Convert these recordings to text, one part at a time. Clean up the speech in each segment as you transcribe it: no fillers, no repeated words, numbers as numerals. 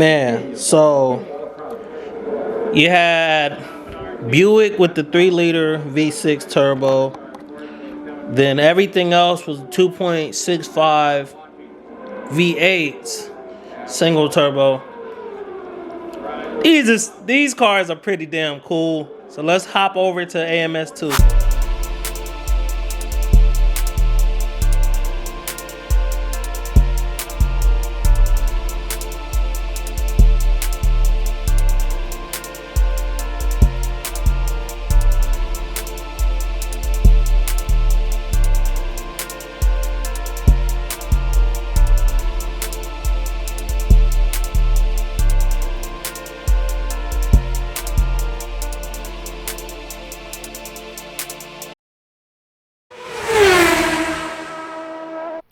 Man, so you had Buick with the 3-liter V6 turbo. Then everything else was 2.65 V8s single turbo. These cars are pretty damn cool. So let's hop over to AMS2.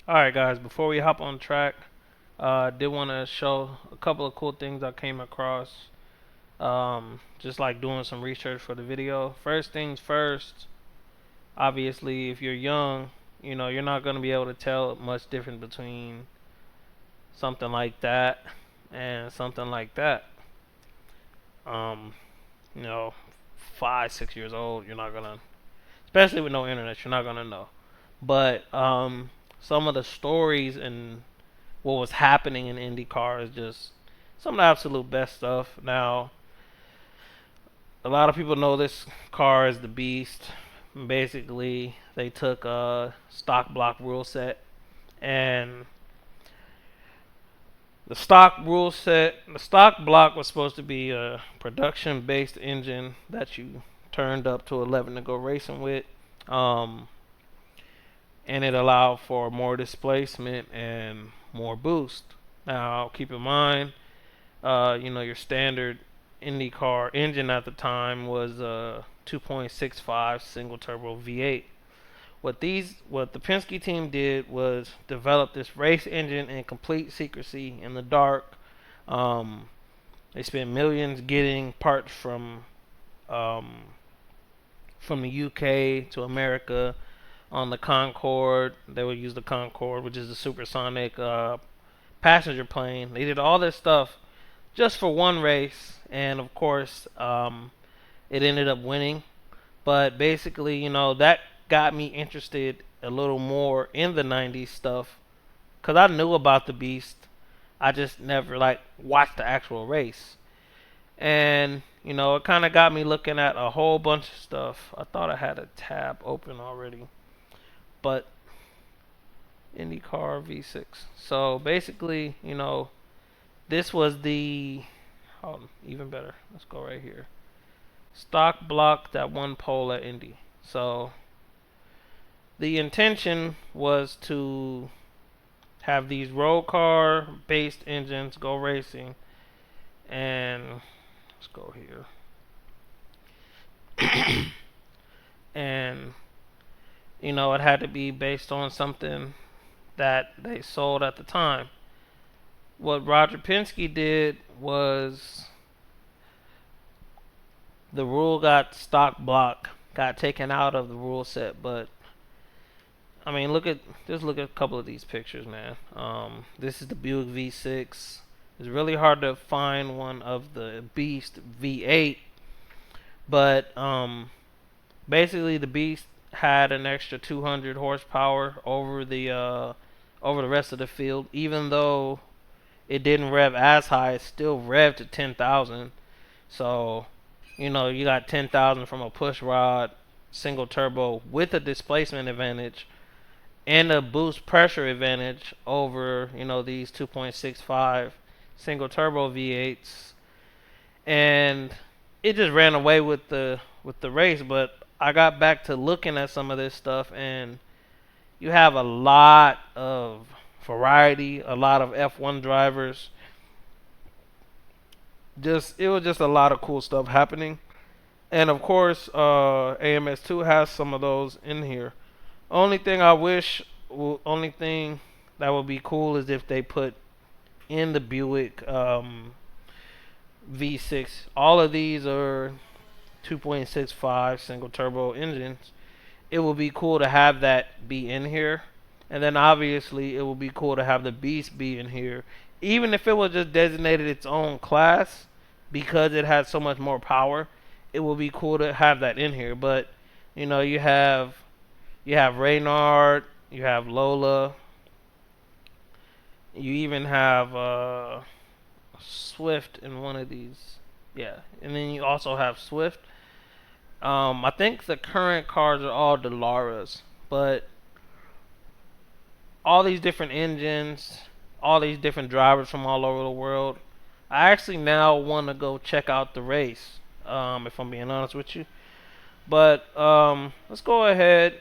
Alright guys, before we hop on track, I did want to show a couple of cool things I came across. Just like doing some research for the video. First things first, obviously if you're young, you're not going to be able to tell much difference between something like that and something like that. Um, you know, 5, 6 years old, you're not gonna, especially with no internet, you're not gonna know. But some of the stories and what was happening in IndyCar is just some of the absolute best stuff. Now, a lot of people know this car is the Beast. Basically, they took a stock block rule set, and the stock block was supposed to be a production-based engine that you turned up to 11 to go racing with, and it allowed for more displacement and more boost. Now, keep in mind, your standard IndyCar engine at the time was a 2.65 single turbo V8. What the Penske team did was develop this race engine in complete secrecy in the dark. They spent millions getting parts from the UK to America on the Concorde. They would use the Concorde, which is the supersonic passenger plane. They did all this stuff just for one race, and of course, it ended up winning. But basically, that got me interested a little more in the 90s stuff, because I knew about the Beast. I just never watched the actual race. And it kind of got me looking at a whole bunch of stuff. I thought I had a tab open already, but IndyCar V6. So basically, this was the even better. Let's go right here. Stock block that won pole at Indy. So the intention was to have these road car based engines go racing, and let's go here. And it had to be based on something that they sold at the time. What Roger Penske did was the rule stock block got taken out of the rule set, but I mean, look at a couple of these pictures, man. This is the Buick V6. It's really hard to find one of the Beast V8, but basically the Beast had an extra 200 horsepower over the rest of the field. Even though it didn't rev as high, it still revved to 10,000. So you got 10,000 from a push rod single turbo with a displacement advantage and a boost pressure advantage over these 2.65 single turbo V8s, and it just ran away with the race. But I got back to looking at some of this stuff, and you have a lot of variety, a lot of F1 drivers. It was just a lot of cool stuff happening, and of course, AMS2 has some of those in here. Only thing that would be cool is if they put in the Buick V6. All of these are 2.65 single turbo engines. It would be cool to have that be in here. And then obviously it would be cool to have the Beast be in here even if it was just designated its own class, because it has so much more power, it would be cool to have that in here. But you know, you have Reynard, you have Lola, you even have Swift in one of these. Yeah, and then you also have Swift. I think the current cars are all Delaras, but all these different engines, all these different drivers from all over the world. I actually now want to go check out the race, if I'm being honest with you. But let's go ahead.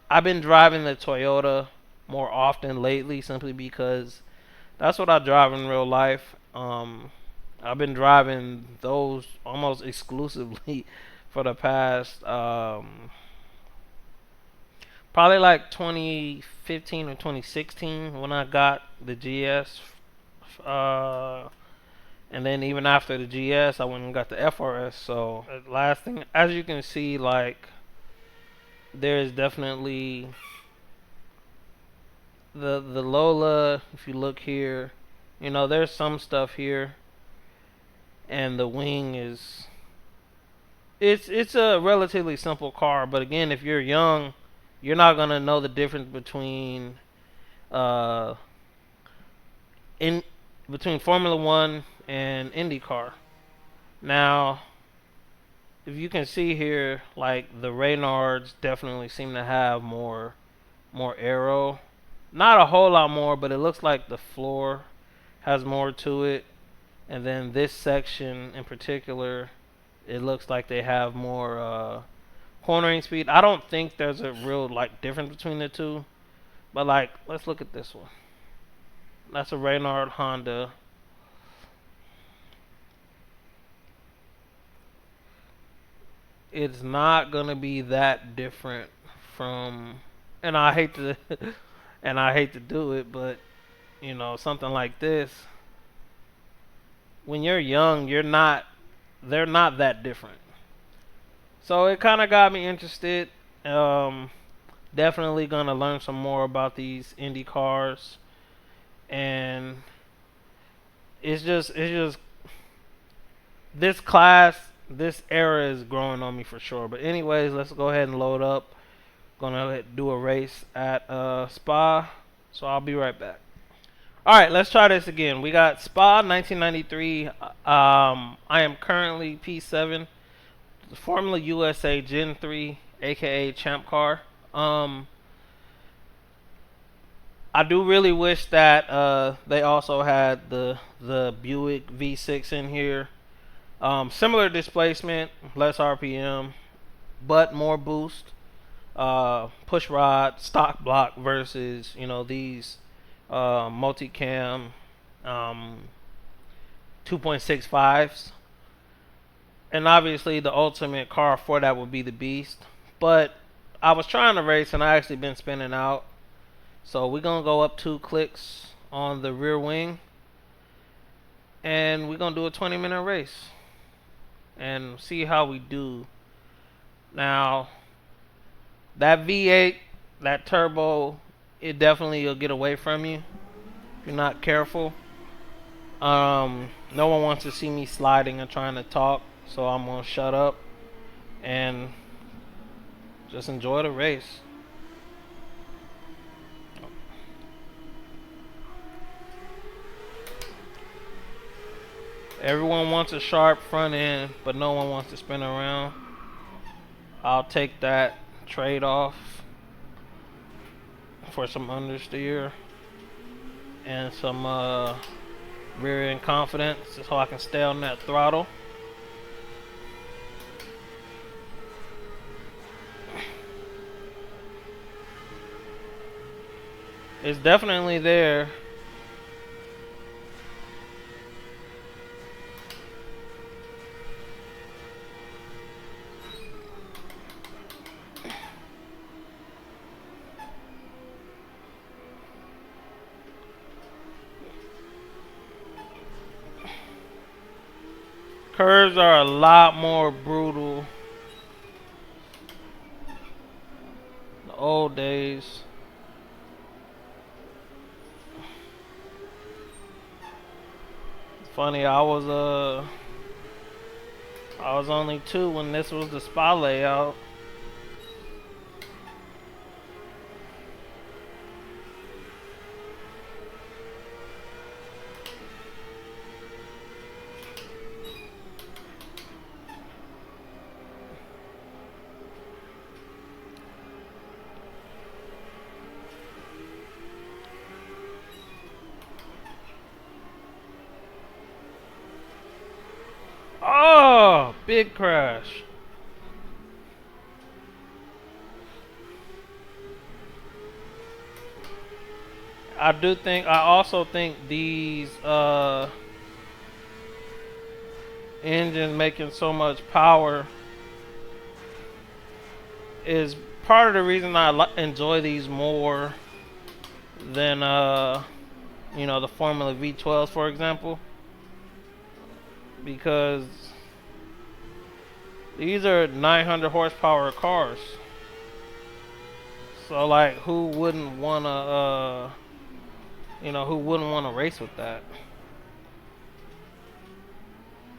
I've been driving the Toyota more often lately simply because that's what I drive in real life. I've been driving those almost exclusively for the past probably like 2015 or 2016 when I got the GS. Uh, and then even after the GS, I went and got the FRS. So last thing, as you can see, like there is definitely the Lola. If you look here, you know there's some stuff here, and the wing is it's a relatively simple car. But again, if you're young, you're not gonna know the difference uh in between Formula One and IndyCar. Now, if you can see here, like the Reynards definitely seem to have more aero. Not a whole lot more, but it looks like the floor has more to it. And then this section in particular, it looks like they have more cornering speed. I don't think there's a real like difference between the two, but like let's look at this one. That's a Reynard Honda. It's not gonna be that different from, and I hate to, and I hate to do it, but you know something like this. When you're young, they're not that different. So it kind of got me interested. Um, Definitely gonna learn some more about these Indy cars, and it's just this class, this era is growing on me for sure. But anyways, let's go ahead and load up. Gonna do a race at Spa, so I'll be right back. All right, let's try this again. We got Spa 1993. I am currently P7, Formula USA Gen 3, aka Champ Car. Um, I do really wish that they also had the Buick V6 in here. Similar displacement, less RPM, but more boost. Push rod, stock block versus these multicam um, 2.65s, and obviously the ultimate car for that would be the Beast. But I was trying to race and I actually been spinning out. So we're gonna go up 2 clicks on the rear wing, and we're gonna do a 20-minute race and see how we do. Now that V8, that turbo, it definitely will get away from you if you're not careful. No one wants to see me sliding and trying to talk, so I'm gonna shut up and just enjoy the race. Everyone wants a sharp front end, but no one wants to spin around. I'll take that trade off for some understeer and some rear end confidence so I can stay on that throttle. It's definitely there. Curves are a lot more brutal. The old days. Funny, I was only 2 when this was the spa layout. Oh, big crash. I also think these engines making so much power is part of the reason I enjoy these more than the Formula V12s, for example, because these are 900 horsepower cars. So like, who wouldn't want to race with that?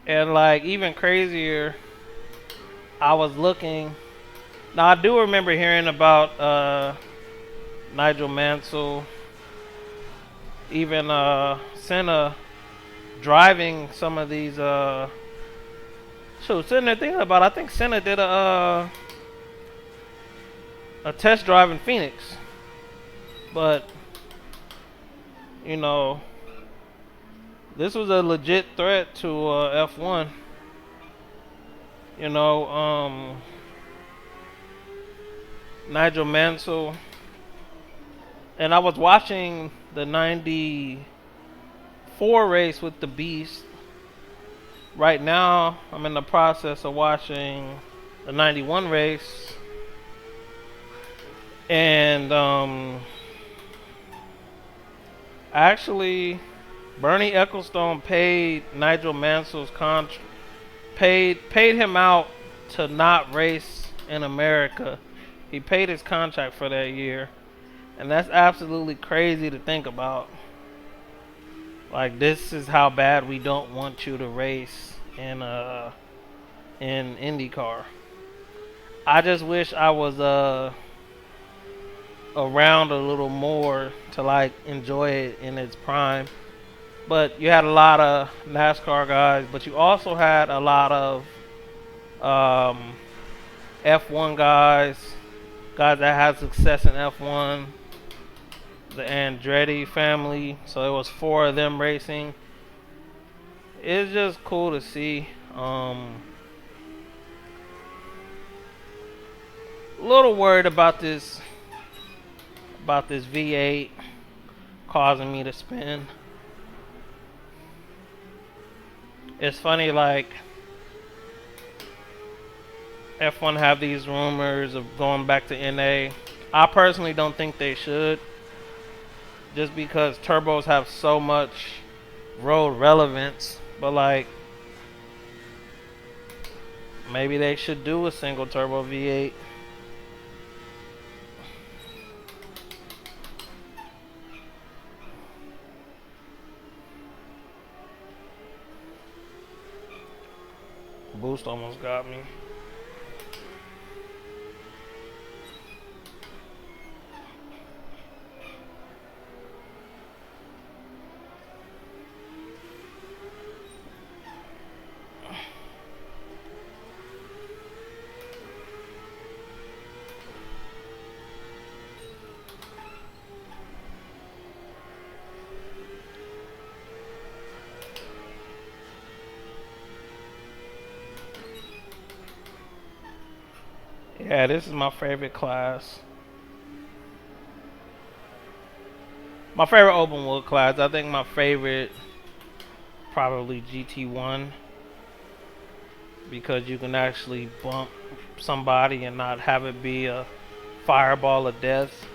And like, even crazier, I was looking. Now I do remember hearing about Nigel Mansell, even Senna driving some of these. Sitting there thinking about it, I think Senna did a test drive in Phoenix, but you know, this was a legit threat to F1. You know, Nigel Mansell, and I was watching the '94 race with the Beast. Right now, I'm in the process of watching the '91 race, and actually, Bernie Ecclestone paid Nigel Mansell's paid him out to not race in America. He paid his contract for that year, and that's absolutely crazy to think about. Like, this is how bad we don't want you to race in IndyCar. I just wish I was around a little more to like enjoy it in its prime. But you had a lot of NASCAR guys, but you also had a lot of um, F1 guys that had success in F1. The Andretti family, so it was 4 of them racing. It's just cool to see. A little worried about this V8 causing me to spin. It's funny, like F1 have these rumors of going back to NA. I personally don't think they should, just because turbos have so much road relevance. But like, maybe they should do a single turbo V8. Boost almost got me. Yeah, this is my favorite class. My favorite open wheel class. I think my favorite probably GT1, because you can actually bump somebody and not have it be a fireball of death.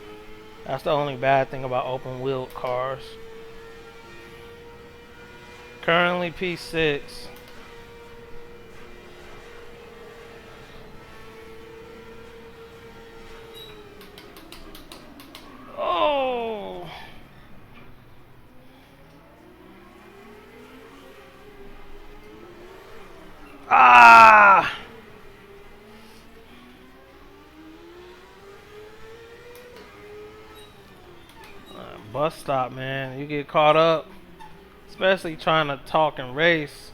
That's the only bad thing about open wheel cars. Currently P6. Oh! Ah! Bus stop, man. You get caught up, especially trying to talk and race.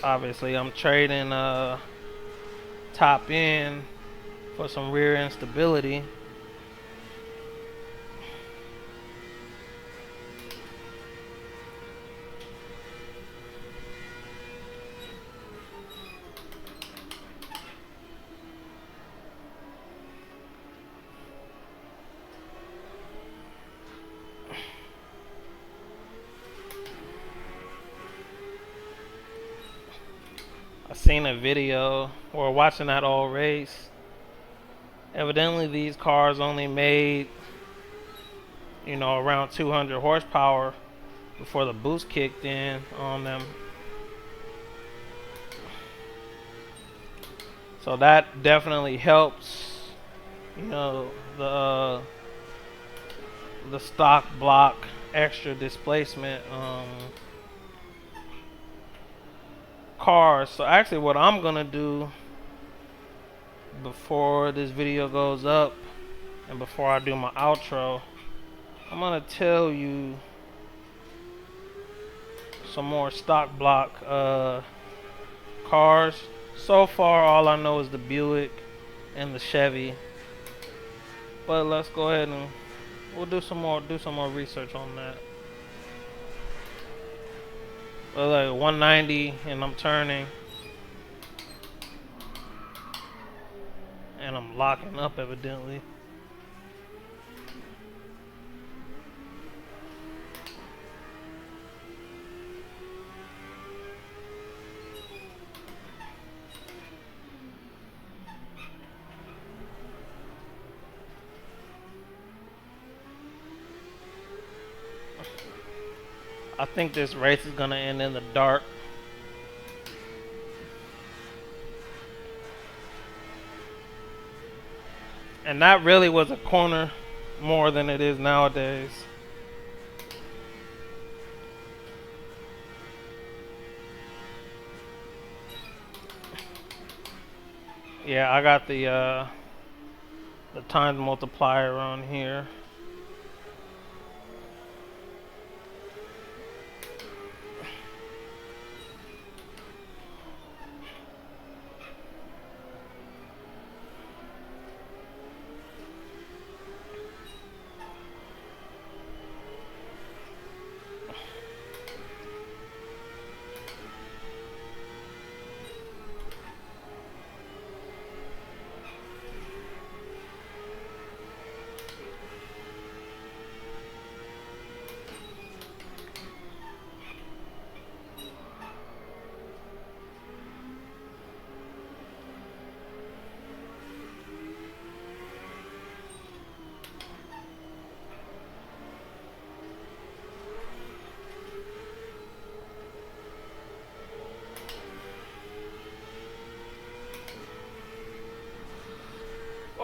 Obviously, I'm trading top end for some rear instability. I seen a video or watching that old race. Evidently, these cars only made, around 200 horsepower before the boost kicked in on them. So that definitely helps, the stock block extra displacement cars. So actually, what I'm gonna do before this video goes up and before I do my outro, I'm gonna tell you some more stock block cars. So far, all I know is the Buick and the Chevy. But let's go ahead and we'll do some more research on that. But like 190, and I'm turning, and I'm locking up evidently. I think this race is gonna end in the dark. And that really was a corner more than it is nowadays. Yeah, I got the times multiplier on here.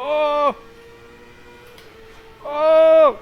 Oh! Oh!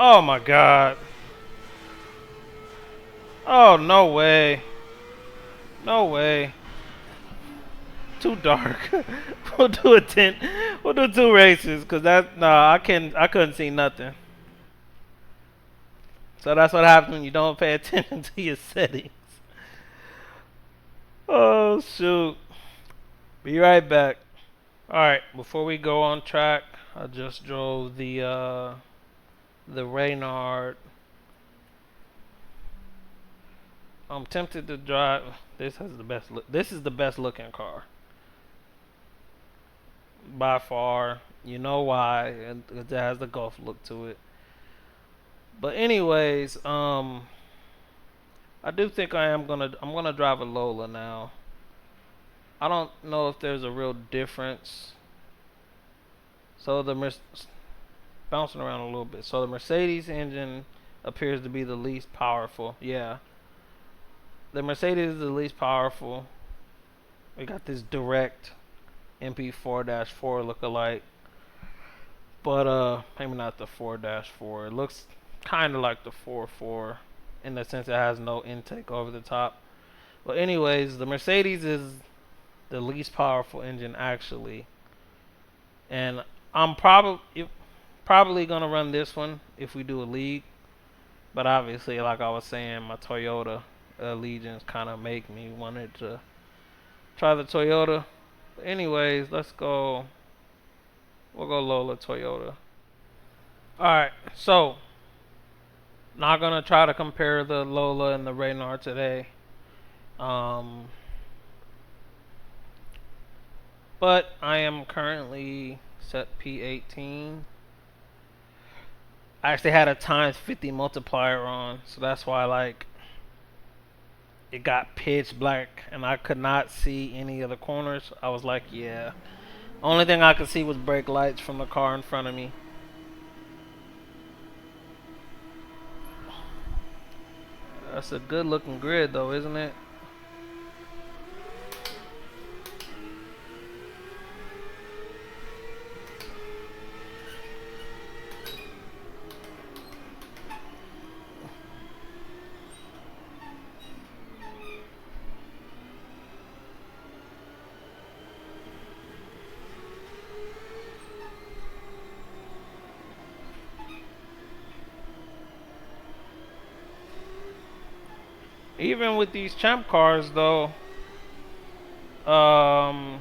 Oh my god. Oh, no way. No way. Too dark. We'll do a 10. We'll do 2 races, cause I couldn't see nothing. So that's what happens when you don't pay attention to your settings. Oh shoot. Be right back. Alright, before we go on track, I just drove the Reynard I'm tempted to drive. This has the best. This is the best looking car by far. You know why? It has the Golf look to it. But anyways, I do think I'm gonna drive a Lola now. I don't know if there's a real difference. So bouncing around a little bit. So the Mercedes engine appears to be the least powerful. Yeah, the Mercedes is the least powerful. We got this direct MP4-4 look-alike, but maybe not the 4-4. It looks kind of like the 4.4 in the sense it has no intake over the top. But anyways, the Mercedes is the least powerful engine actually, and I'm probably gonna run this one if we do a league. But obviously, like I was saying, my Toyota allegiance kind of make me wanted to try the Toyota. But anyways, let's go. We'll go Lola Toyota. All right, so not gonna try to compare the Lola and the Reynard today. Um, but I am currently set P18. I actually had a times 50 multiplier on, so that's why like it got pitch black and I could not see any of the corners. I was like, yeah. Only thing I could see was brake lights from the car in front of me. That's a good looking grid though, isn't it? Even with these champ cars though, I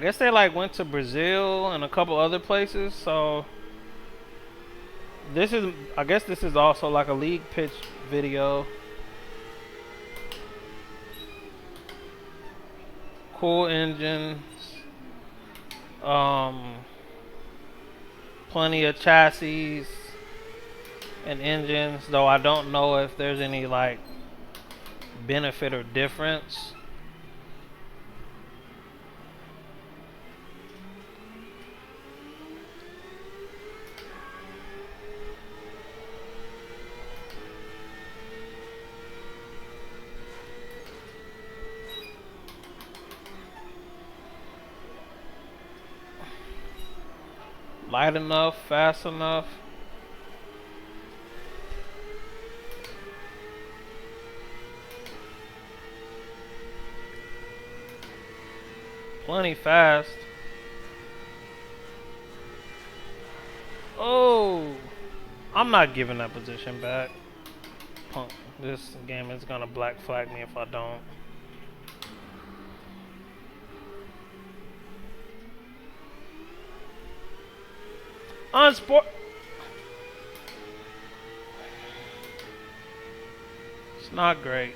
guess they like went to Brazil and a couple other places, so I guess this is also like a league pitch video. Cool engines. Um Plenty of chassis and engines, though I don't know if there's any like benefit or difference. Light enough, fast enough. Plenty fast. Oh, I'm not giving that position back. Punk. This game is gonna black flag me if I don't. Unsport. It's not great.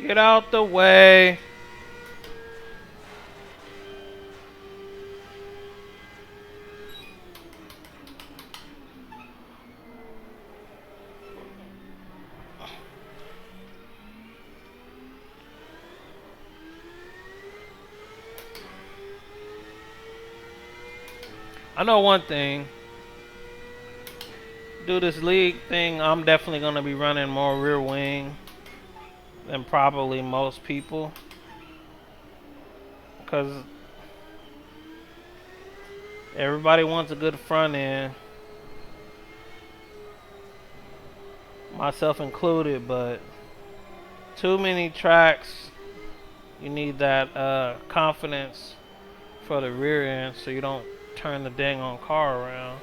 Get out the way. I know one thing. Do this league thing, I'm definitely going to be running more rear wing than probably most people. Because everybody wants a good front end. Myself included, but too many tracks, you need that confidence for the rear end so you don't turn the dang on car around.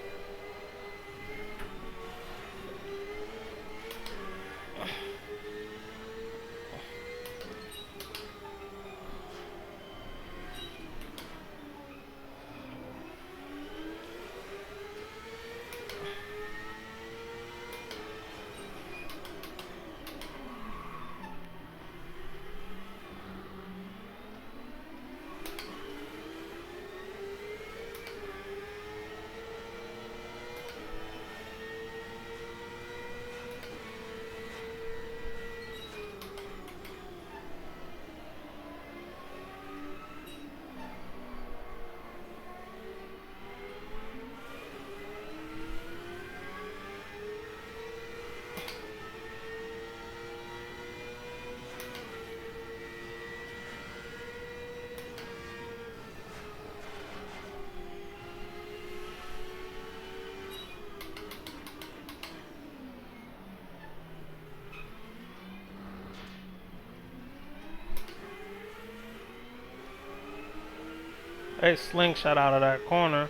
Hey, slingshot out of that corner.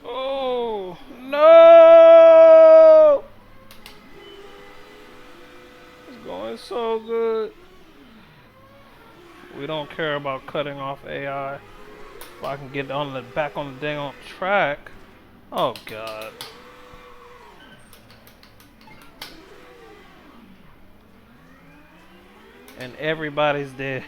Oh, no! It's going so good. We don't care about cutting off AI. If I can get on the back on the dang on track. Oh god. And everybody's dead.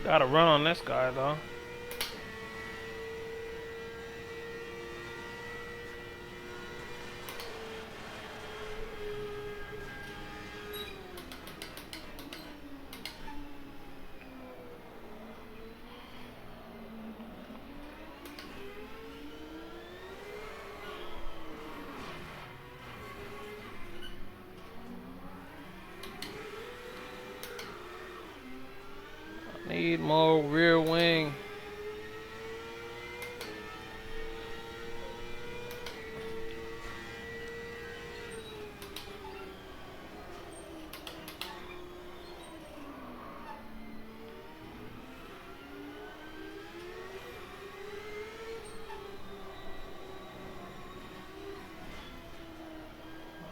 Gotta run on this guy though. Need more rear wing.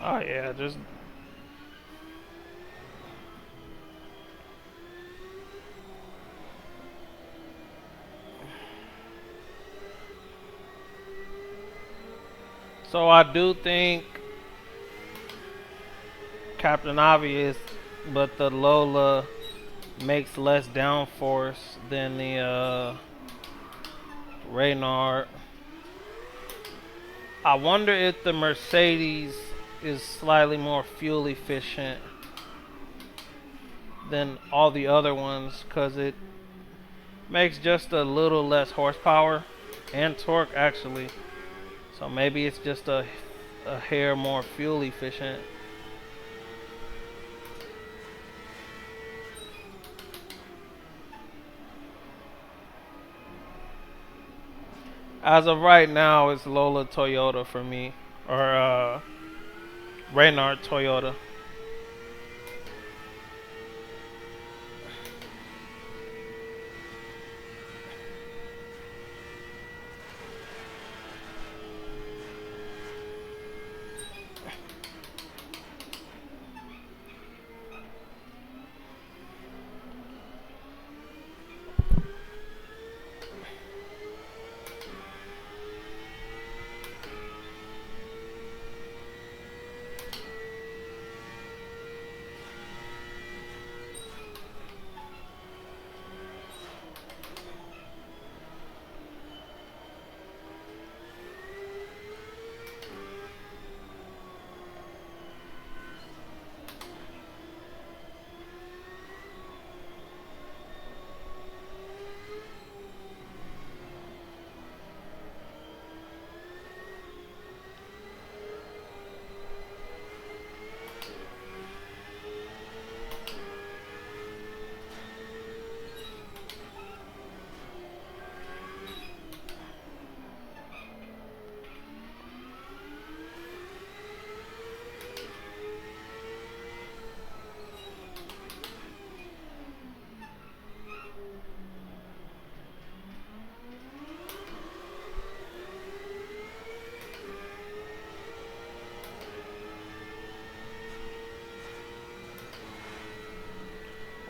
Oh yeah, just so I do think Captain Obvious, but the Lola makes less downforce than the Reynard. I wonder if the Mercedes is slightly more fuel efficient than all the other ones, because it makes just a little less horsepower and torque actually. So maybe it's just a hair more fuel efficient. As of right now, it's Lola Toyota for me, or Reynard Toyota.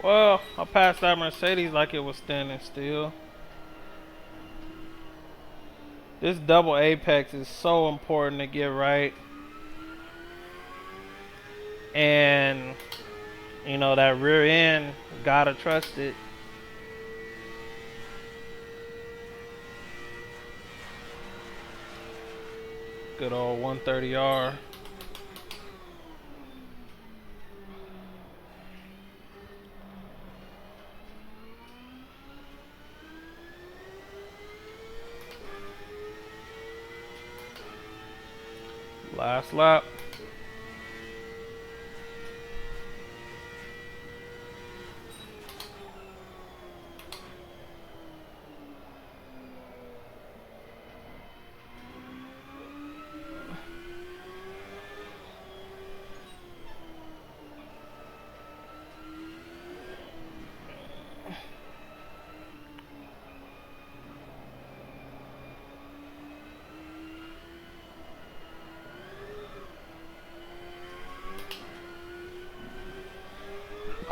Well, I passed that Mercedes like it was standing still. This double apex is so important to get right. And, you know, that rear end, gotta trust it. Good old 130R. Last lap.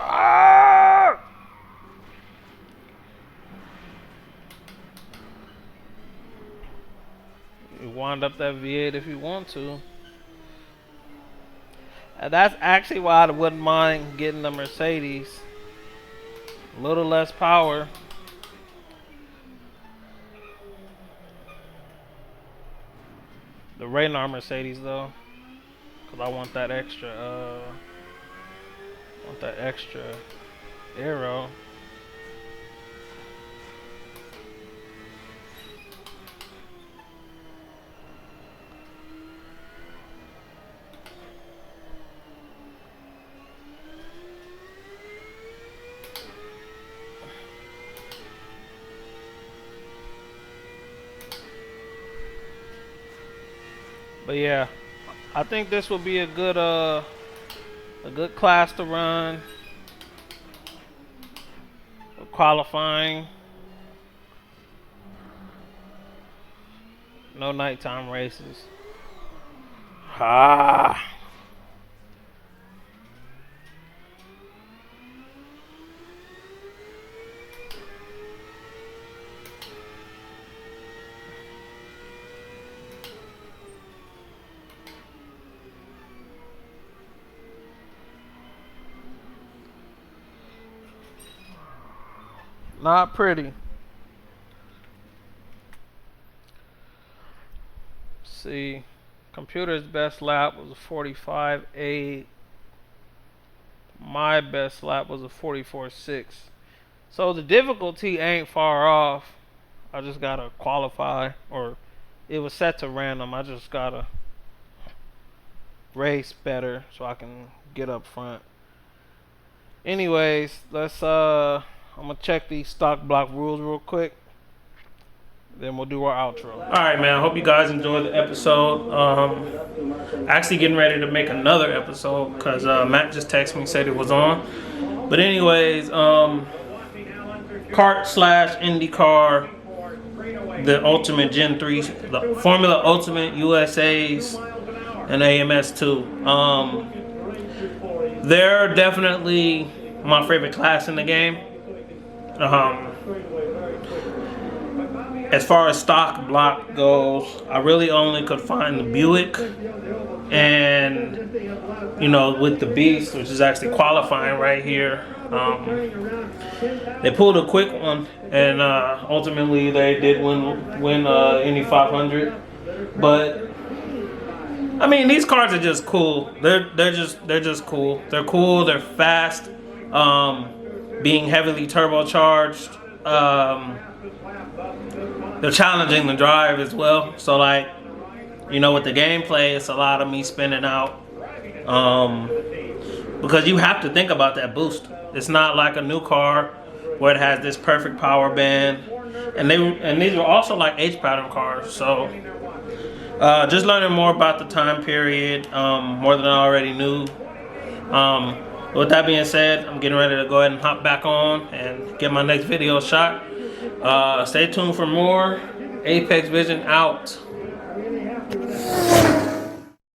Ah! You wind up that V8 if you want to. And that's actually why I wouldn't mind getting the Mercedes. A little less power. The Reynard Mercedes though, cause I want that extra aero. But yeah, I think this will be a good class to run. Qualifying. No nighttime races. Ah. Not pretty. See, computer's best lap was a 45.8. My best lap was a 44.6. So the difficulty ain't far off. I just gotta qualify, or it was set to random. I just gotta race better so I can get up front. Anyways, I'm gonna check these stock block rules real quick. Then we'll do our outro. Alright, man. I hope you guys enjoyed the episode. Actually getting ready to make another episode because Matt just texted me, said it was on. But anyways, kart slash IndyCar, the Ultimate Gen 3, the Formula Ultimate USA's, and AMS2. They're definitely my favorite class in the game. As far as stock block goes, I really only could find the Buick and, you know, with the Beast, which is actually qualifying right here. They pulled a quick one, and ultimately they did win Indy 500. But I mean, these cars are just cool. They're just cool. They're cool. They're fast. Being heavily turbocharged. They're challenging the drive as well. So, like, you know, with the gameplay, it's a lot of me spinning out. Because you have to think about that boost. It's not like a new car where it has this perfect power band. And these were also like H-pattern cars. So, just learning more about the time period, more than I already knew. With that being said, I'm getting ready to go ahead and hop back on and get my next video shot. Stay tuned for more. Apex Vision out.